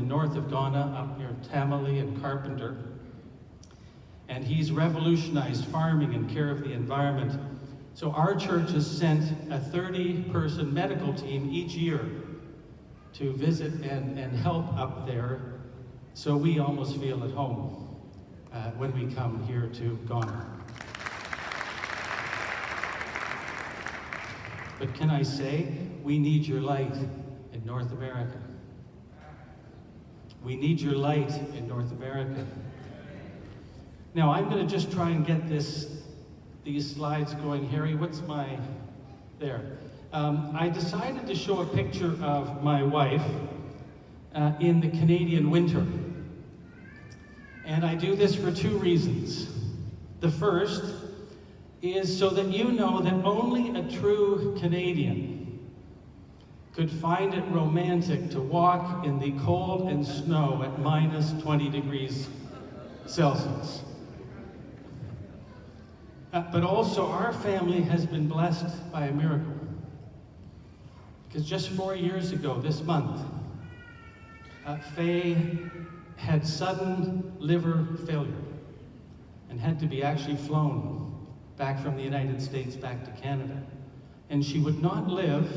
north of Ghana, up near Tamale and Carpenter. And he's revolutionized farming and care of the environment. So our church has sent a 30-person medical team each year to visit and help up there, so we almost feel at home when we come here to Ghana. But can I say, we need your light in North America. We need your light in North America. Now, I'm going to just try and get these slides going. Harry, what's my... There. I decided to show a picture of my wife in the Canadian winter. And I do this for two reasons. The first is so that you know that only a true Canadian could find it romantic to walk in the cold and snow at minus 20 degrees Celsius. But also, our family has been blessed by a miracle. Because just 4 years ago, this month, Faye had sudden liver failure and had to be actually flown back from the United States back to Canada. And she would not live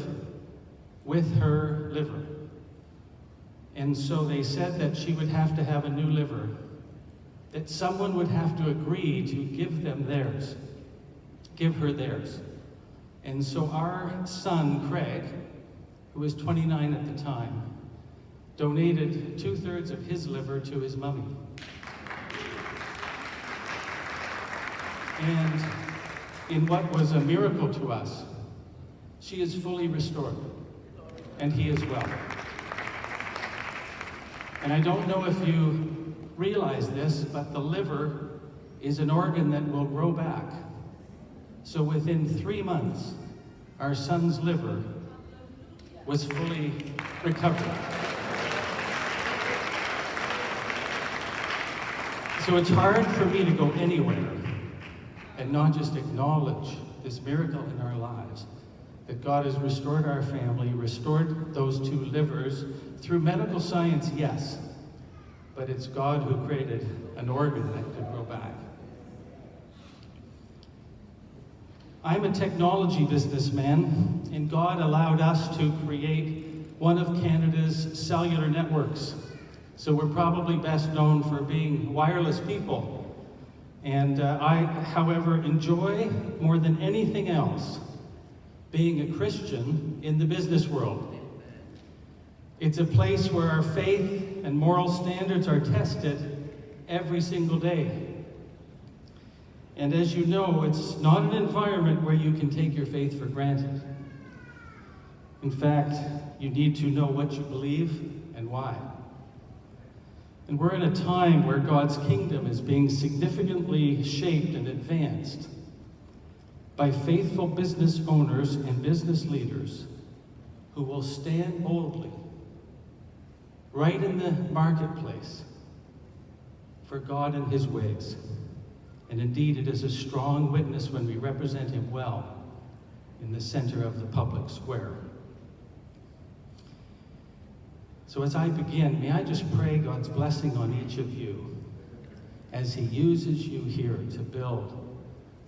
with her liver. And so they said that she would have to have a new liver, that someone would have to agree to give them theirs, give her theirs. And so our son, Craig, who was 29 at the time, donated 2/3 of his liver to his mummy. And in what was a miracle to us, she is fully restored, and he is well. And I don't know if you realize this, but the liver is an organ that will grow back. So within 3 months, our son's liver was fully recovered. So it's hard for me to go anywhere and not just acknowledge this miracle in our lives, that God has restored our family, restored those two livers through medical science, yes, but it's God who created an organ that could grow back. I'm a technology businessman, and God allowed us to create one of Canada's cellular networks. So we're probably best known for being wireless people. And I, however, enjoy more than anything else being a Christian in the business world. It's a place where our faith and moral standards are tested every single day. And as you know, it's not an environment where you can take your faith for granted. In fact, you need to know what you believe and why. And we're in a time where God's kingdom is being significantly shaped and advanced by faithful business owners and business leaders who will stand boldly right in the marketplace for God and his ways. And indeed, it is a strong witness when we represent him well in the center of the public square. So as I begin, may I just pray God's blessing on each of you as he uses you here to build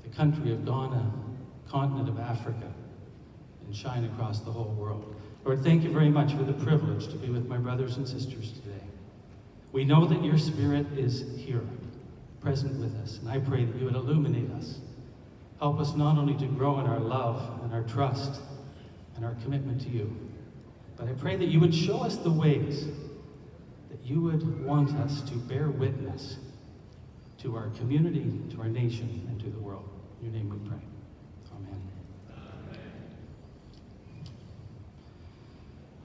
the country of Ghana, continent of Africa, and shine across the whole world. Lord, thank you very much for the privilege to be with my brothers and sisters today. We know that your Spirit is here, present with us, and I pray that you would illuminate us. Help us not only to grow in our love and our trust and our commitment to you, but I pray that you would show us the ways that you would want us to bear witness to our community, to our nation, and to the world. In your name we pray. Amen.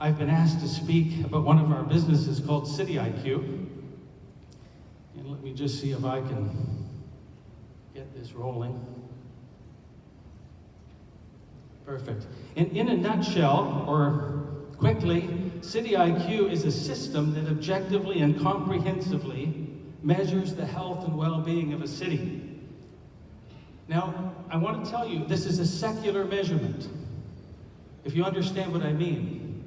I've been asked to speak about one of our businesses called Citi IQ. And let me just see if I can get this rolling. Perfect. And in a nutshell, or quickly, Citi IQ is a system that objectively and comprehensively measures the health and well-being of a city. Now, I want to tell you, this is a secular measurement, if you understand what I mean.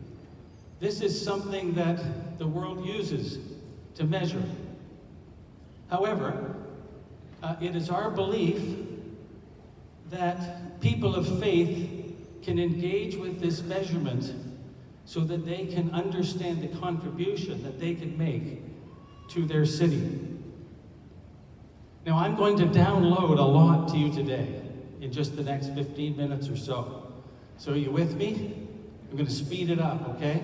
This is something that the world uses to measure. However, it is our belief that people of faith can engage with this measurement so that they can understand the contribution that they can make to their city. Now, I'm going to download a lot to you today in just the next 15 minutes or so. So are you with me? I'm going to speed it up, okay?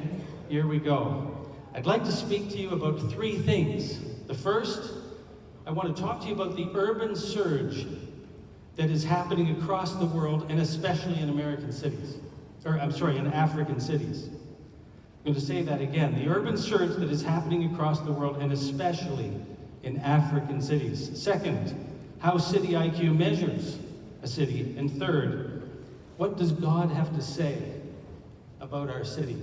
Here we go. I'd like to speak to you about three things. The first, I want to talk to you about the urban surge that is happening across the world, and especially in African cities. I'm going to say that again. The urban surge that is happening across the world, and especially in African cities. Second, how Citi IQ measures a city. And third, what does God have to say about our city?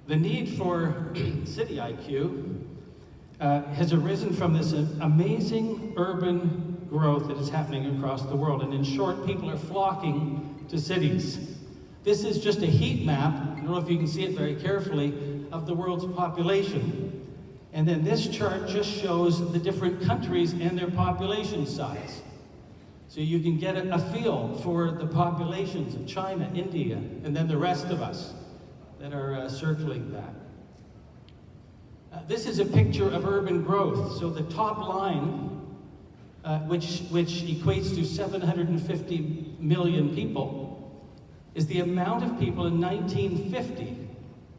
The need for Citi IQ has arisen from this amazing urban growth that is happening across the world. And in short, people are flocking to cities. This is just a heat map, I don't know if you can see it very carefully, of the world's population. And then this chart just shows the different countries and their population size. So you can get a feel for the populations of China, India, and then the rest of us that are circling that. This is a picture of urban growth. So the top line, which equates to 750 million people, is the amount of people in 1950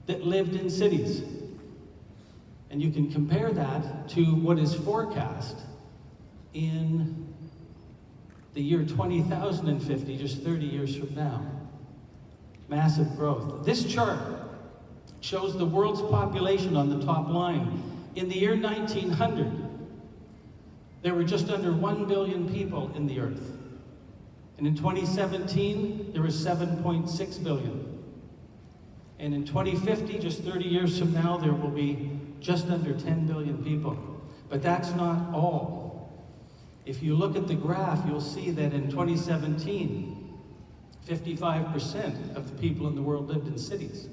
that lived in cities. And you can compare that to what is forecast in the year 2050, just 30 years from now. Massive growth. This chart shows the world's population on the top line. In the year 1900, there were just under 1 billion people in the earth. And in 2017, there was 7.6 billion. And in 2050, just 30 years from now, there will be just under 10 billion people. But that's not all. If you look at the graph, you'll see that in 2017, 55% of the people in the world lived in cities.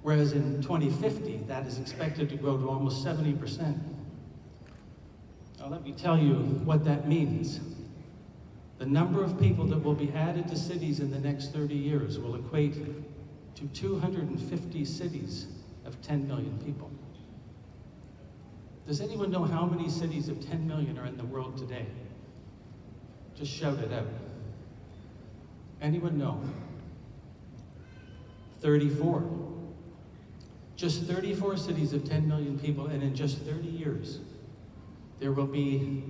Whereas in 2050, that is expected to grow to almost 70%. Now let me tell you what that means. The number of people that will be added to cities in the next 30 years will equate to 250 cities of 10 million people. Does anyone know how many cities of 10 million are in the world today? Just shout it out. Anyone know? 34. Just 34 cities of 10 million people, and in just 30 years, there will be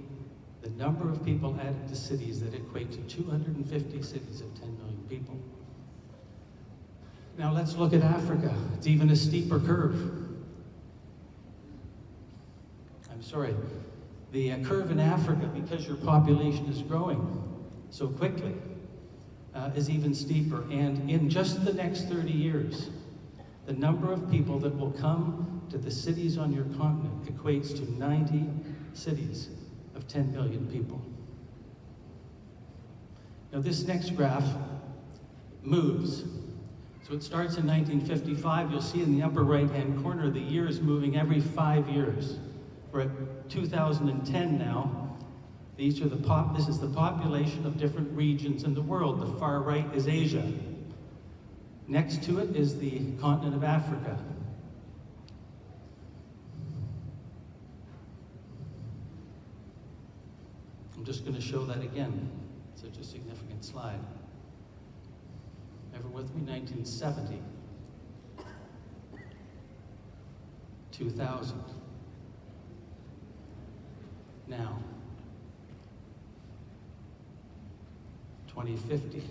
the number of people added to cities that equate to 250 cities of 10 million people. Now let's look at Africa. It's even a steeper curve. The curve in Africa, because your population is growing so quickly, is even steeper. And in just the next 30 years, the number of people that will come to the cities on your continent equates to 90 cities of 10 million people. Now this next graph moves. So it starts in 1955. You'll see in the upper right-hand corner, the year is moving every 5 years. We're at 2010 now. This is the population of different regions in the world. The far right is Asia. Next to it is the continent of Africa. I'm just going to show that again. Such a significant slide. Ever with me? 1970. 2000. Now. 2050.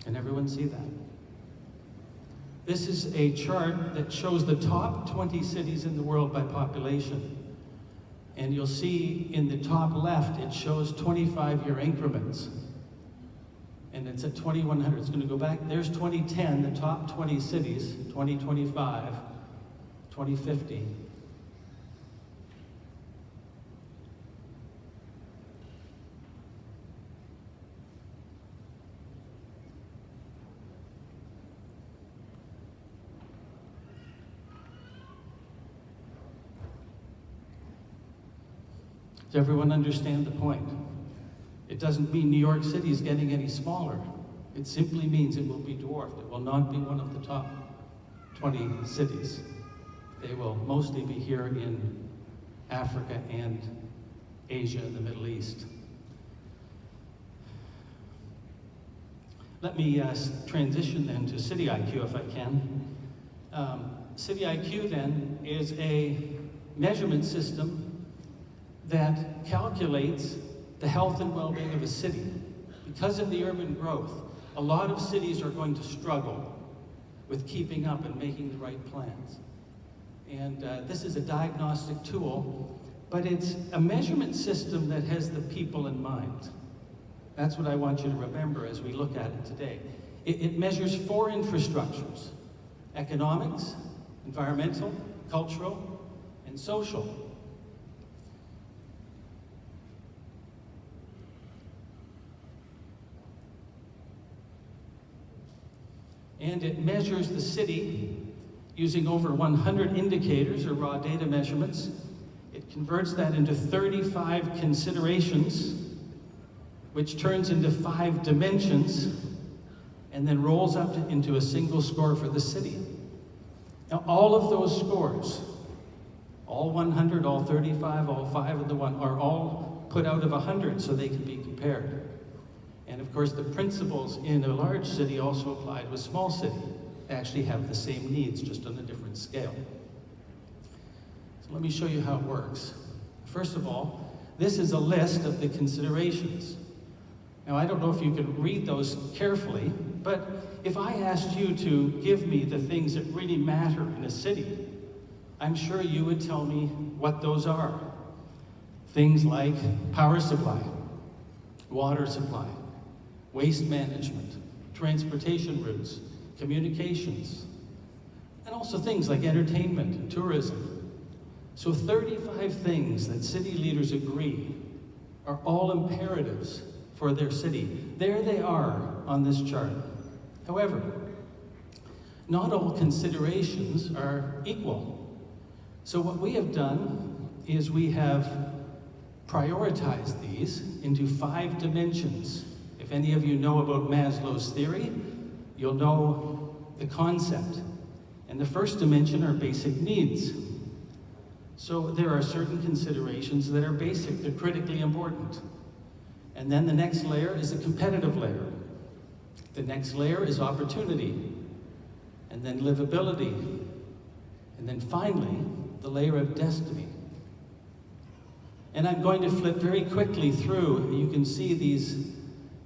Can everyone see that? This is a chart that shows the top 20 cities in the world by population. And you'll see in the top left, it shows 25-year increments. And it's at 2100. It's going to go back. There's 2010, the top 20 cities, 2025, 2050. Does everyone understand the point? It doesn't mean New York City is getting any smaller. It simply means it will be dwarfed. It will not be one of the top 20 cities. They will mostly be here in Africa and Asia and the Middle East. Let me transition then to Citi IQ if I can. Citi IQ then is a measurement system that calculates the health and well-being of a city. Because of the urban growth, a lot of cities are going to struggle with keeping up and making the right plans. And this is a diagnostic tool, but it's a measurement system that has the people in mind. That's what I want you to remember as we look at it today. It measures 4 infrastructures: economics, environmental, cultural, and social. And it measures the city using over 100 indicators or raw data measurements. It converts that into 35 considerations, which turns into 5 dimensions, and then rolls up into a single score for the city. Now, all of those scores, all 100, all 35, all 5 of the 1, are all put out of 100 so they can be compared. And of course, the principles in a large city also apply to a small city. They actually have the same needs, just on a different scale. So let me show you how it works. First of all, this is a list of the considerations. Now, I don't know if you can read those carefully, but if I asked you to give me the things that really matter in a city, I'm sure you would tell me what those are. Things like power supply, water supply, waste management, transportation routes, communications, and also things like entertainment and tourism. So 35 things that city leaders agree are all imperatives for their city. There they are on this chart. However, not all considerations are equal. So what we have done is we have prioritized these into 5 dimensions. If any of you know about Maslow's theory, you'll know the concept. And the first dimension are basic needs. So there are certain considerations that are basic, they're critically important. And then the next layer is a competitive layer. The next layer is opportunity. And then livability. And then finally, the layer of destiny. And I'm going to flip very quickly through. You can see these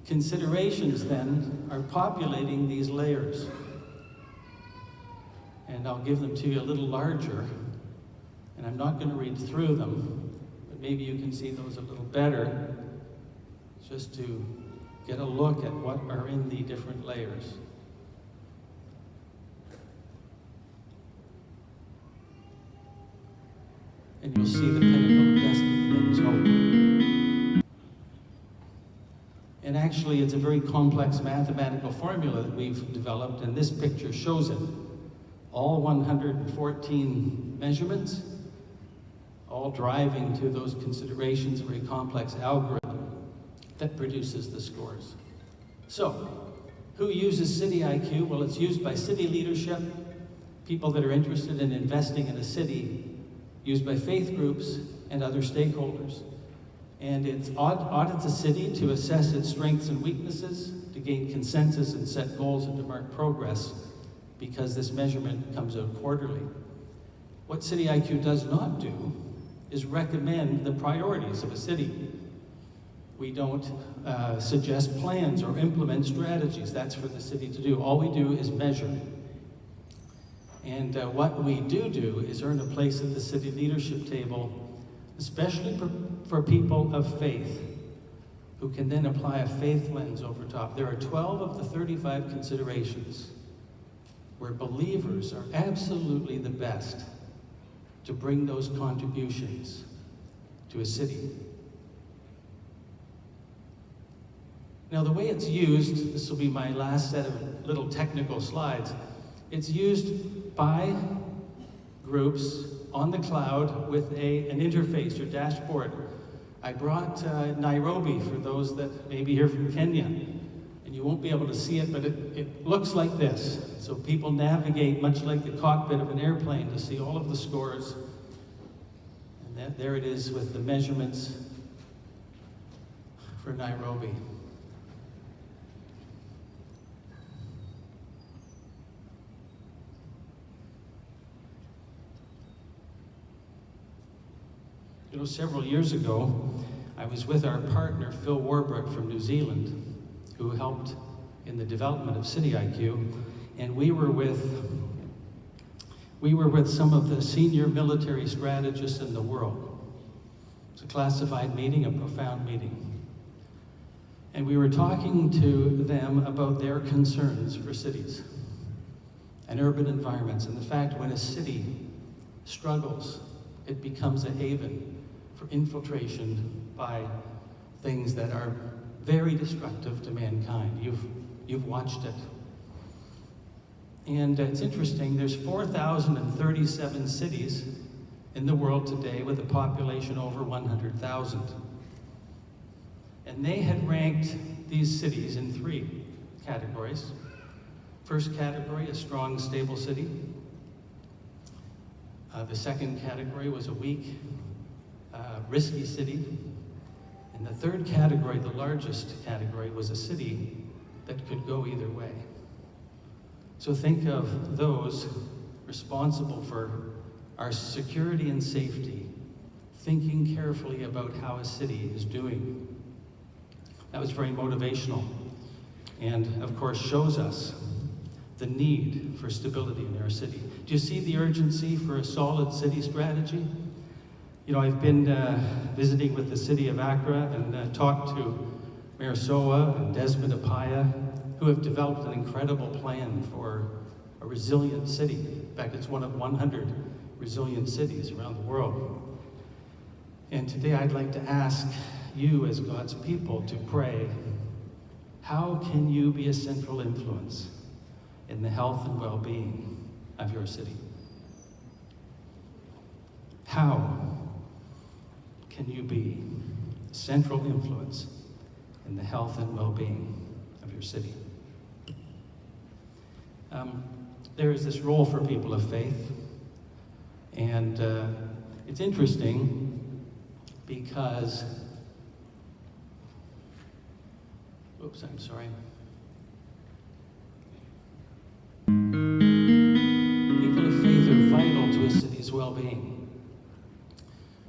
considerations then are populating these layers. And I'll give them to you a little larger. And I'm not going to read through them, but maybe you can see those a little better, just to get a look at what are in the different layers. And you'll see the pinnacle of destiny that is hope. And actually, it's a very complex mathematical formula that we've developed, and this picture shows it. All 114 measurements, all driving to those considerations, a very complex algorithm that produces the scores. So, who uses Citi IQ? Well, it's used by city leadership, people that are interested in investing in a city, used by faith groups and other stakeholders. And it audits a city to assess its strengths and weaknesses, to gain consensus and set goals and to mark progress, because this measurement comes out quarterly. What Citi IQ does not do is recommend the priorities of a city. We don't suggest plans or implement strategies. That's for the city to do. All we do is measure. And what we do is earn a place at the city leadership table, especially for people of faith, who can then apply a faith lens over top. There are 12 of the 35 considerations where believers are absolutely the best to bring those contributions to a city. Now, the way it's used, this will be my last set of little technical slides, it's used by groups on the cloud with an interface or dashboard. I brought Nairobi for those that may be here from Kenya. And you won't be able to see it, but it looks like this. So people navigate much like the cockpit of an airplane to see all of the scores. And there it is with the measurements for Nairobi. You know, several years ago, I was with our partner, Phil Warbrick from New Zealand, who helped in the development of Citi IQ, and we were with some of the senior military strategists in the world. It's a classified meeting, a profound meeting. And we were talking to them about their concerns for cities and urban environments, and the fact when a city struggles, it becomes a haven for infiltration by things that are very destructive to mankind. You've watched it. And it's interesting, there's 4,037 cities in the world today with a population over 100,000. And they had ranked these cities in 3 categories. First category, a strong, stable city. The second category was a weak, risky city. And the third category, the largest category, was a city that could go either way. So think of those responsible for our security and safety, thinking carefully about how a city is doing. That was very motivational, and of course shows us the need for stability in our city. Do you see the urgency for a solid city strategy? You know, I've been visiting with the city of Accra and talked to Mayor Soa and Desmond Apaya, who have developed an incredible plan for a resilient city. In fact, it's one of 100 resilient cities around the world. And today I'd like to ask you as God's people to pray, how can you be a central influence in the health and well-being of your city? How can you be a central influence in the health and well-being of your city? There is this role for people of faith, and it's interesting because, oops, I'm sorry. People of faith are vital to a city's well-being.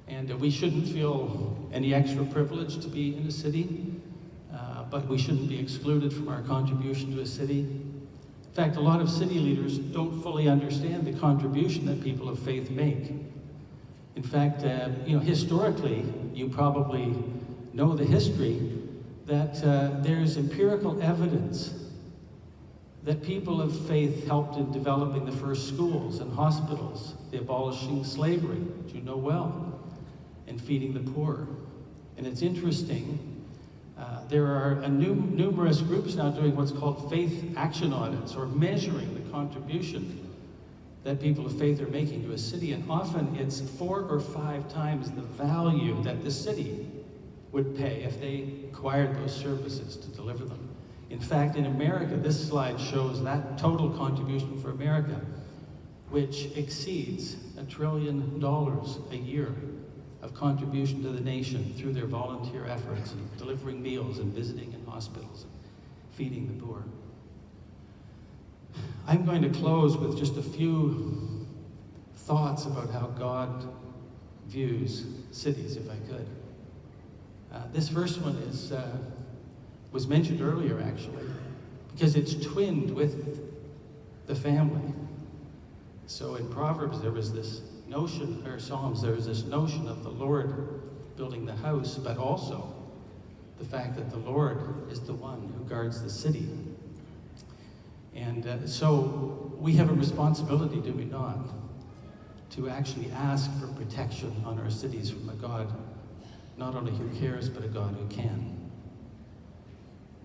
And we shouldn't feel any extra privilege to be in a city, but we shouldn't be excluded from our contribution to a city. In fact, a lot of city leaders don't fully understand the contribution that people of faith make. In fact, historically, you probably know the history, that there's empirical evidence that people of faith helped in developing the first schools and hospitals, the abolishing slavery, which you know well, and feeding the poor. And it's interesting, there are numerous groups now doing what's called faith action audits, or measuring the contribution that people of faith are making to a city, and often it's 4 or 5 times the value that the city would pay if they acquired those services to deliver them. In fact, in America, this slide shows that total contribution for America, which exceeds $1 trillion a year of contribution to the nation through their volunteer efforts in delivering meals and visiting in hospitals and feeding the poor. I'm going to close with just a few thoughts about how God views cities, if I could. This first one was mentioned earlier, actually, because it's twinned with the family. So in Proverbs, there was this notion, or Psalms, there was this notion of the Lord building the house, but also the fact that the Lord is the one who guards the city. And so we have a responsibility, do we not, to actually ask for protection on our cities from a God not only who cares, but a God who can.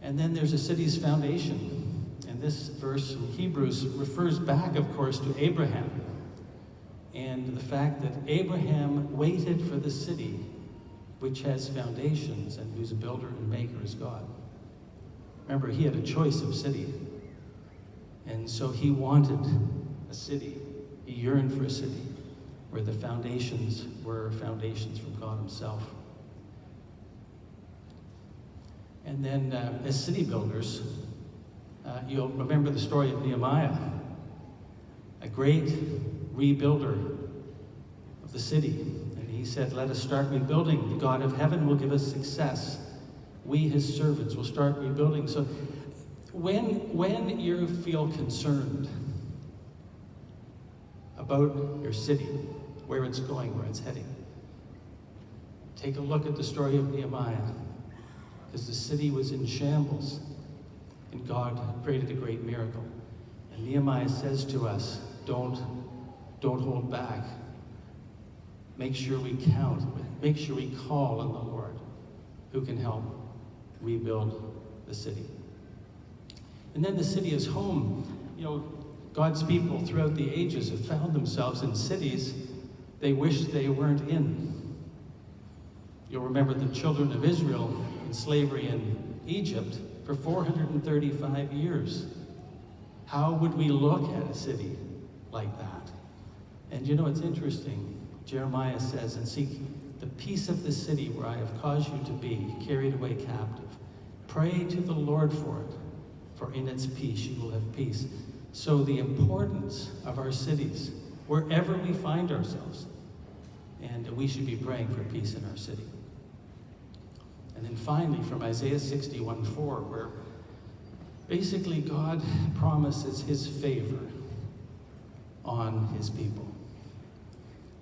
And then there's a city's foundation. And this verse in Hebrews refers back, of course, to Abraham, and the fact that Abraham waited for the city which has foundations and whose builder and maker is God. Remember, he had a choice of city. And so he wanted a city. He yearned for a city where the foundations were foundations from God himself. And then as city builders, you'll remember the story of Nehemiah, a great rebuilder of the city. And he said, let us start rebuilding. The God of heaven will give us success. We, his servants, will start rebuilding. So when you feel concerned about your city, where it's going, where it's heading, take a look at the story of Nehemiah, because the city was in shambles, and God created a great miracle. And Nehemiah says to us, don't hold back. Make sure we count. Make sure we call on the Lord, who can help rebuild the city. And then the city is home. You know, God's people throughout the ages have found themselves in cities they wish they weren't in. You'll remember the children of Israel in slavery in Egypt for 435 years. How would we look at a city like that? And you know, it's interesting. Jeremiah says, and seek the peace of the city where I have caused you to be, carried away captive. Pray to the Lord for it, for in its peace you will have peace. So the importance of our cities, wherever we find ourselves, and we should be praying for peace in our city. And then finally, from Isaiah 61:4, where basically God promises his favor on his people.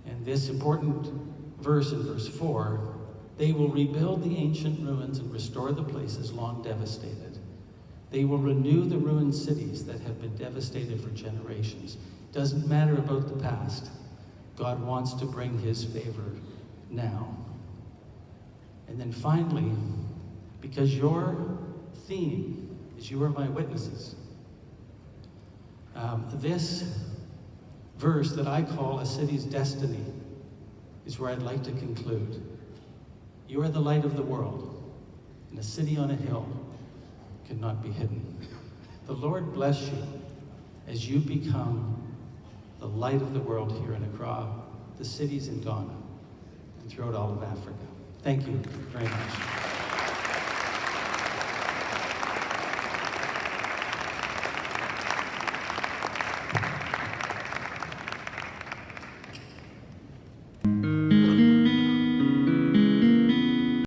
And this important verse in verse 4, they will rebuild the ancient ruins and restore the places long devastated. They will renew the ruined cities that have been devastated for generations. Doesn't matter about the past. God wants to bring his favor now. And then finally, because your theme is you are my witnesses, this verse that I call a city's destiny is where I'd like to conclude. You are the light of the world, and a city on a hill cannot be hidden. The Lord bless you as you become the light of the world here in Accra, the cities in Ghana, and throughout all of Africa. Thank you very much.